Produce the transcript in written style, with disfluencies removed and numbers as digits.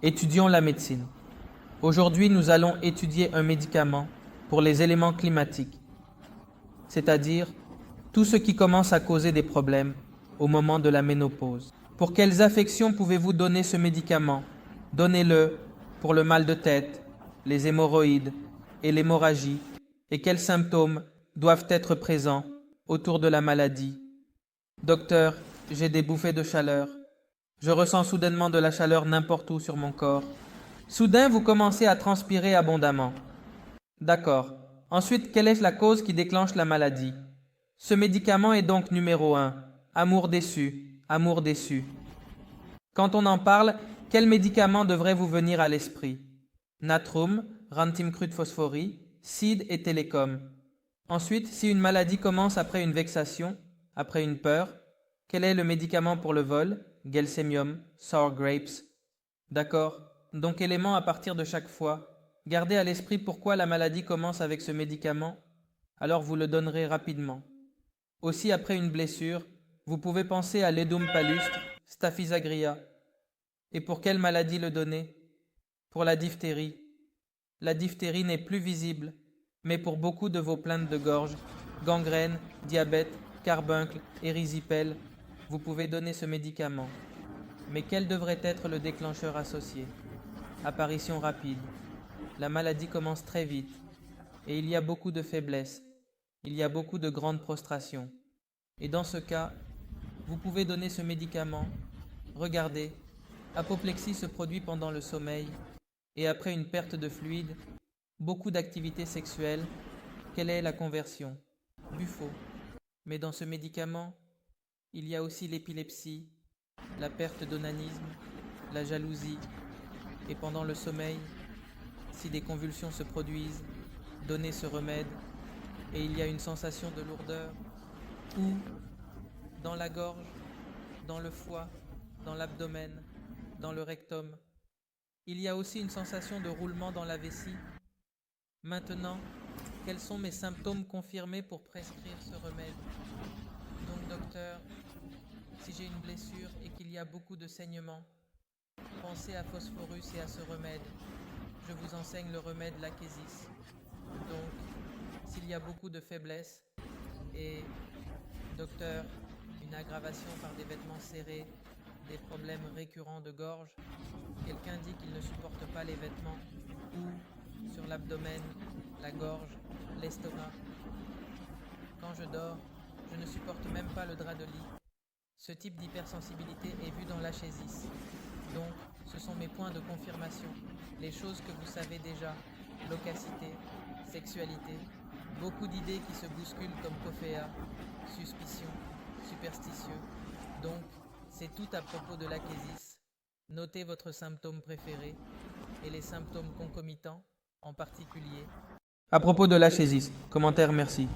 Étudions la médecine. Aujourd'hui, nous allons étudier un médicament pour les éléments climatiques, c'est-à-dire tout ce qui commence à causer des problèmes au moment de la ménopause. Pour quelles affections pouvez-vous donner ce médicament? Donnez-le pour le mal de tête, les hémorroïdes et l'hémorragie. Et quels symptômes doivent être présents autour de la maladie? Docteur, j'ai des bouffées de chaleur. Je ressens soudainement de la chaleur n'importe où sur mon corps. Soudain, vous commencez à transpirer abondamment. D'accord. Ensuite, quelle est la cause qui déclenche la maladie? Ce médicament est donc numéro 1. Amour déçu, amour déçu. Quand on en parle, quel médicament devrait vous venir à l'esprit? Natrum, rantimcrute phosphorie, CID et télécom. Ensuite, si une maladie commence après une vexation, après une peur, quel est le médicament pour le vol? Gelsemium, sour grapes. D'accord. Donc élément à partir de chaque fois. Gardez à l'esprit pourquoi la maladie commence avec ce médicament, alors vous le donnerez rapidement. Aussi après une blessure, vous pouvez penser à l'edum palustre, Staphysagria. Et pour quelle maladie le donner? Pour la diphtérie. La diphtérie n'est plus visible, mais pour beaucoup de vos plaintes de gorge, gangrène, diabète, carbuncle, érysipèle, vous pouvez donner ce médicament. Mais quel devrait être le déclencheur associé? Apparition rapide. La maladie commence très vite, et il y a beaucoup de faiblesse, il y a beaucoup de grandes prostrations. Et dans ce cas, vous pouvez donner ce médicament. Regardez, apoplexie se produit pendant le sommeil, et après une perte de fluide, beaucoup d'activité sexuelle. Quelle est la conversion? Buffo. Mais dans ce médicament, il y a aussi l'épilepsie, la perte d'onanisme, la jalousie, et pendant le sommeil, si des convulsions se produisent, donnez ce remède, et il y a une sensation de lourdeur, ou dans la gorge, dans le foie, dans l'abdomen, dans le rectum. Il y a aussi une sensation de roulement dans la vessie. Maintenant, quels sont mes symptômes confirmés pour prescrire ce remède? Donc docteur, si j'ai une blessure et qu'il y a beaucoup de saignements, pensez à Phosphorus et à ce remède. Je vous enseigne le remède Lachesis. Donc, s'il y a beaucoup de faiblesse et, docteur, une aggravation par des vêtements serrés, des problèmes récurrents de gorge, quelqu'un dit qu'il ne supporte pas les vêtements, ou sur l'abdomen, la gorge, l'estomac. Quand je dors, je ne supporte même pas le drap de lit. Ce type d'hypersensibilité est vu dans l'Achesis. Donc, ce sont mes points de confirmation, les choses que vous savez déjà, loquacité, sexualité, beaucoup d'idées qui se bousculent comme cophéa, suspicion, superstitieux. Donc, c'est tout à propos de l'Achesis. Notez votre symptôme préféré et les symptômes concomitants en particulier. À propos de l'Achesis, commentaire merci.